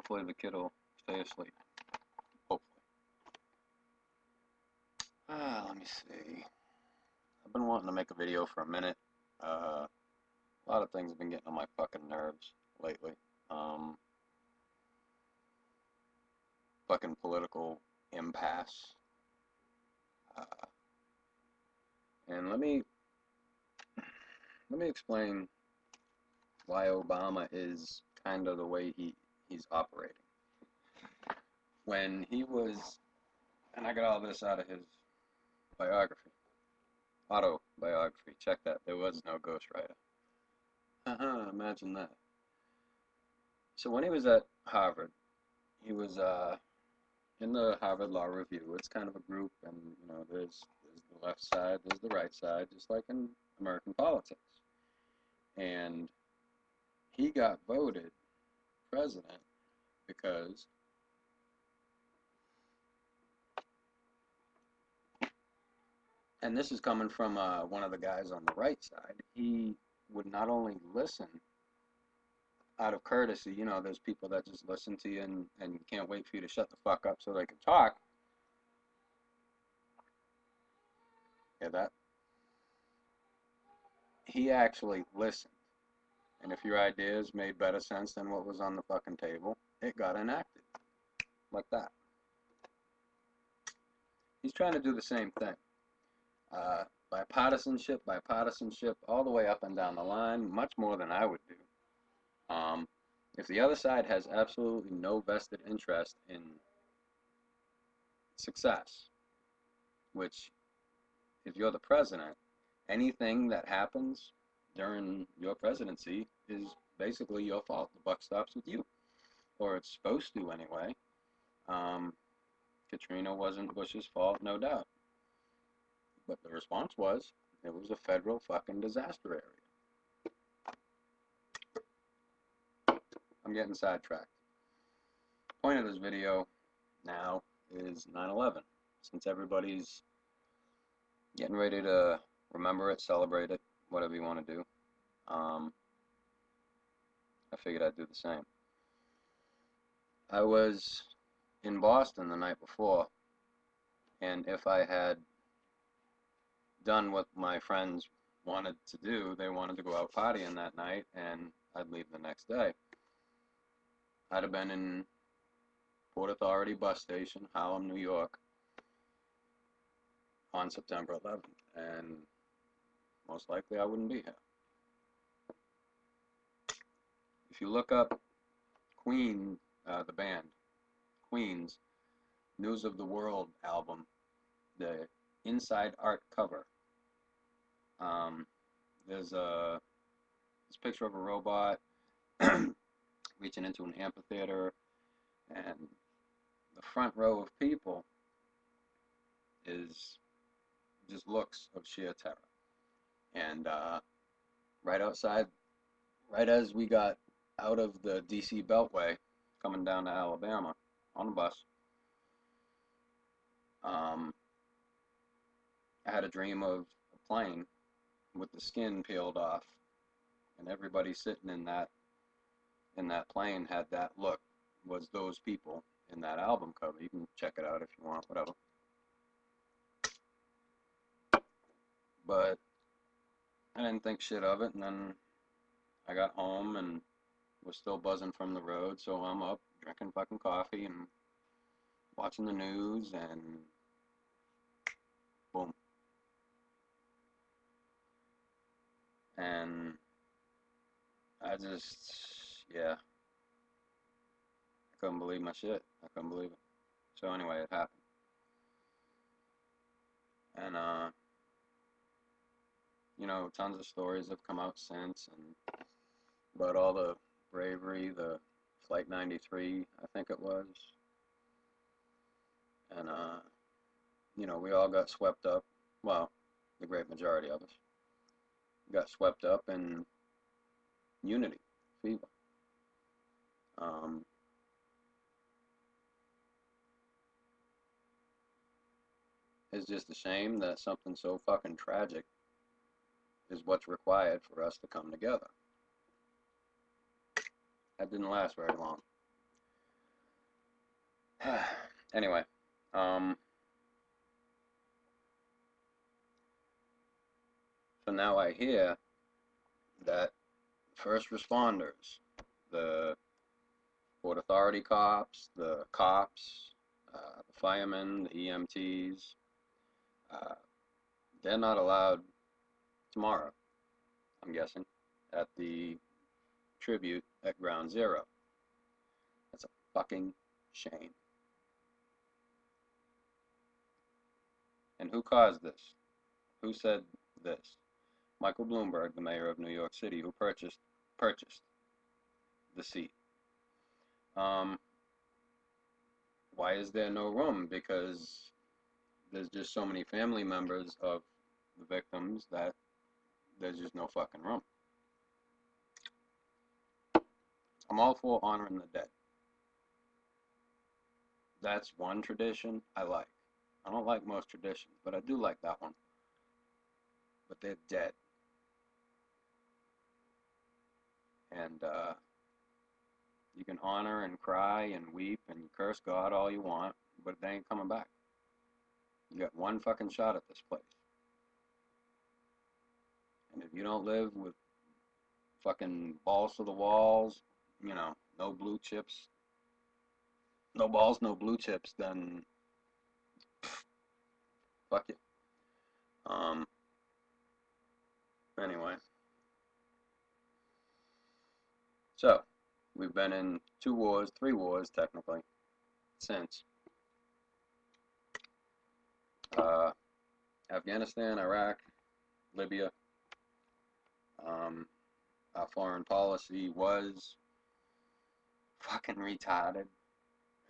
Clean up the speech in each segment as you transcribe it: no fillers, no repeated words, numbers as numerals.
hopefully the kid will stay asleep. Hopefully. Let me see. I've been wanting to make a video for a minute. A lot of things have been getting on my fucking nerves lately. Fucking political impasse. And let me explain why Obama is kind of the way he's operating. When he was, and I got all this out of his biography, autobiography, check that, there was no ghostwriter. Imagine that. So when he was at Harvard, he was in the Harvard Law Review. It's kind of a group, and you know, there's the left side, there's the right side, just like in American politics. And he got voted president because and this is coming from one of the guys on the right side, he would not only listen out of courtesy, you know, there's people that just listen to you and can't wait for you to shut the fuck up so they can talk. Yeah, that. He actually listened. And if your ideas made better sense than what was on the fucking table, it got enacted. Like that. He's trying to do the same thing. Bipartisanship, all the way up and down the line, much more than I would do. If the other side has absolutely no vested interest in success, which, if you're the president, anything that happens during your presidency is basically your fault. The buck stops with you, or it's supposed to anyway. Katrina wasn't Bush's fault, no doubt. But the response was, it was a federal fucking disaster area. I'm getting sidetracked. Point of this video now is 9/11. Since everybody's getting ready to remember it, celebrate it, whatever you want to do, I figured I'd do the same. I was in Boston the night before, and if I had done what my friends wanted to do, they wanted to go out partying that night, and I'd leave the next day. I'd have been in Port Authority bus station, Harlem, New York, on September 11th, and most likely I wouldn't be here. If you look up Queen, the band, Queen's News of the World album, the inside art cover, there's this picture of a robot reaching into an amphitheater, and the front row of people is just looks of sheer terror. And right outside, right as we got out of the DC Beltway coming down to Alabama on the bus, I had a dream of a plane with the skin peeled off, and everybody sitting in that plane had that look. Was those people in that album cover. You can check it out if you want, whatever. But I didn't think shit of it, and then I got home and was still buzzing from the road, so I'm up drinking fucking coffee and watching the news, and boom. And I just, yeah, I couldn't believe my shit. I couldn't believe it. So anyway, it happened. And, you know, tons of stories have come out since, and about all the bravery, the Flight 93, I think it was. And, you know, we all got swept up, well, the great majority of us, got swept up in unity, fever. It's just a shame that something so fucking tragic is what's required for us to come together. That didn't last very long. Anyway, so now I hear that first responders, the Port Authority cops, the cops, the firemen, the EMTs, uh, they're not allowed tomorrow, I'm guessing, at the tribute at Ground Zero. That's a fucking shame. And who caused this? Who said this? Michael Bloomberg, the mayor of New York City, who purchased the seat. Why is there no room? Because there's just so many family members of the victims that there's just no fucking room. I'm all for honoring the dead. That's one tradition I like. I don't like most traditions, but I do like that one. But they're dead. And you can honor and cry and weep and curse God all you want, but they ain't coming back. You got one fucking shot at this place. And if you don't live with fucking balls to the walls, you know, no blue chips, no balls, no blue chips, then fuck you. Anyway. So, we've been in 3 wars technically, since Afghanistan, Iraq, Libya. Our foreign policy was fucking retarded,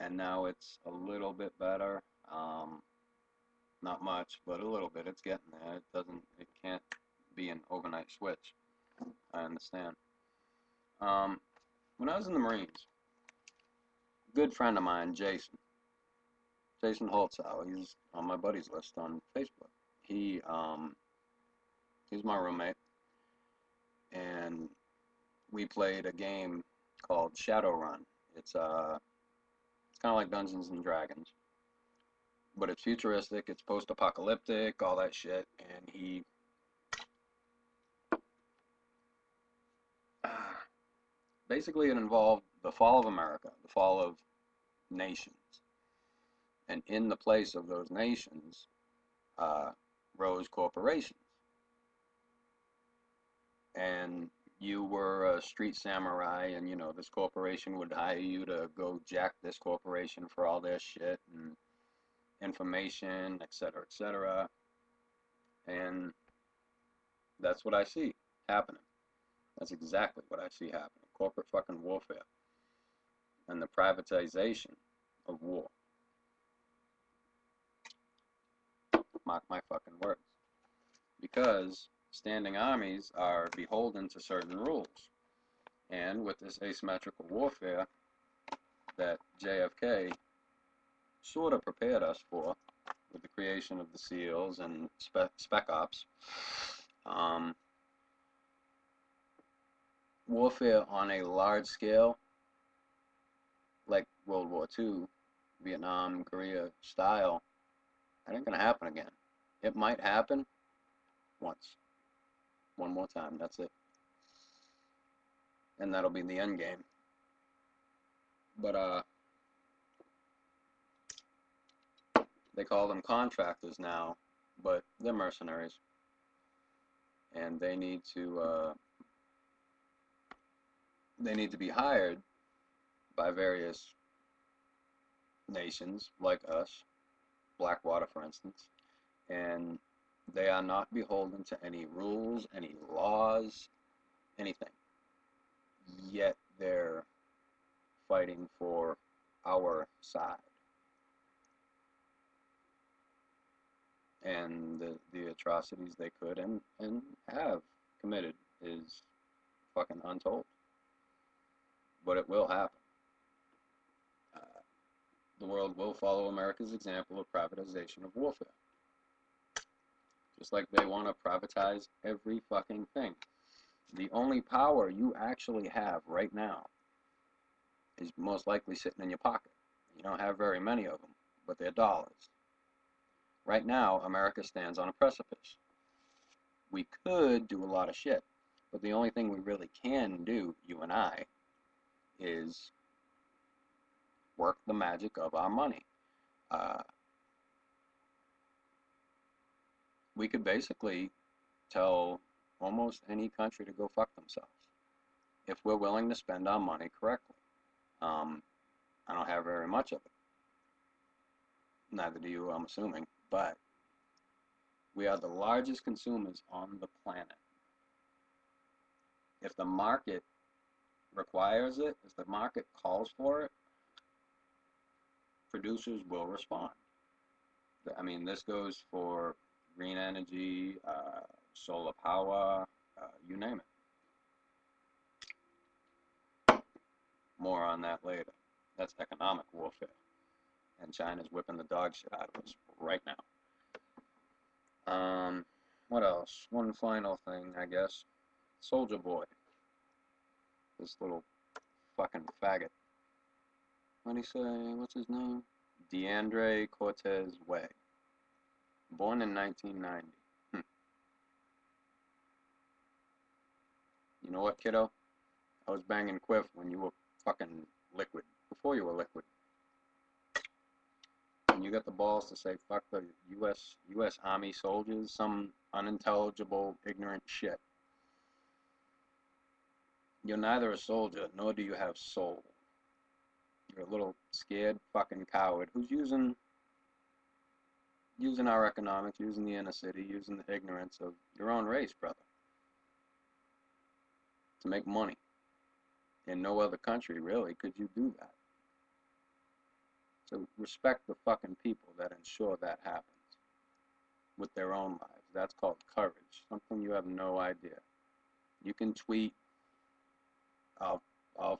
and now it's a little bit better. Not much, but a little bit. It's getting there. It can't be an overnight switch. I understand. When I was in the Marines, a good friend of mine, Jason Holtzau, he's on my buddies list on Facebook. He's my roommate, and we played a game called Shadowrun. It's kind of like Dungeons and Dragons, but it's futuristic, it's post-apocalyptic, all that shit, and he basically it involved the fall of America, the fall of nations, and in the place of those nations rose corporations, and you were a street samurai, and you know this corporation would hire you to go jack this corporation for all their shit and information, etc., etc. And that's what I see happening. That's exactly what I see happening. Corporate fucking warfare and the privatization of war. Mark my fucking words. Because standing armies are beholden to certain rules. And with this asymmetrical warfare that JFK sort of prepared us for, with the creation of the SEALs and Spec Ops, warfare on a large scale, like World War II, Vietnam, Korea style, that ain't gonna happen again. It might happen once. One more time, that's it. And that'll be the end game. But they call them contractors now, but they're mercenaries. And they need to be hired by various nations like us, Blackwater for instance, and they are not beholden to any rules, any laws, anything. Yet they're fighting for our side. And the atrocities they could and have committed is fucking untold. But it will happen. The world will follow America's example of privatization of warfare. Just like they want to privatize every fucking thing. The only power you actually have right now is most likely sitting in your pocket. You don't have very many of them, but they're dollars. Right now, America stands on a precipice. We could do a lot of shit, but the only thing we really can do, you and I, is work the magic of our money. Uh, we could basically tell almost any country to go fuck themselves if we're willing to spend our money correctly. I don't have very much of it. Neither do you, I'm assuming, but we are the largest consumers on the planet. If the market requires it, if the market calls for it, producers will respond. I mean, this goes for green energy, solar power, you name it. More on that later. That's economic warfare. And China's whipping the dog shit out of us right now. What else? One final thing, I guess. Soldier Boy. This little fucking faggot. What'd he say? What's his name? DeAndre Cortez Way. Born in 1990. You know what, kiddo? I was banging Quiff when you were fucking liquid. Before you were liquid. And you got the balls to say fuck the U.S. Army soldiers, some unintelligible, ignorant shit. You're neither a soldier, nor do you have soul. You're a little scared fucking coward who's using our economics, using the inner city, using the ignorance of your own race, brother, to make money. In no other country, really, could you do that. So respect the fucking people that ensure that happens with their own lives. That's called courage, something you have no idea. You can tweet, I'll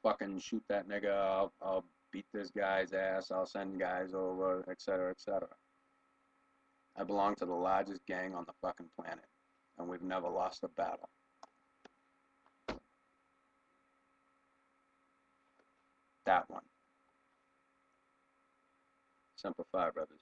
fucking shoot that nigga, I'll beat this guy's ass, I'll send guys over, etc., etc. I belong to the largest gang on the fucking planet, and we've never lost a battle. That one. Simplify, brothers.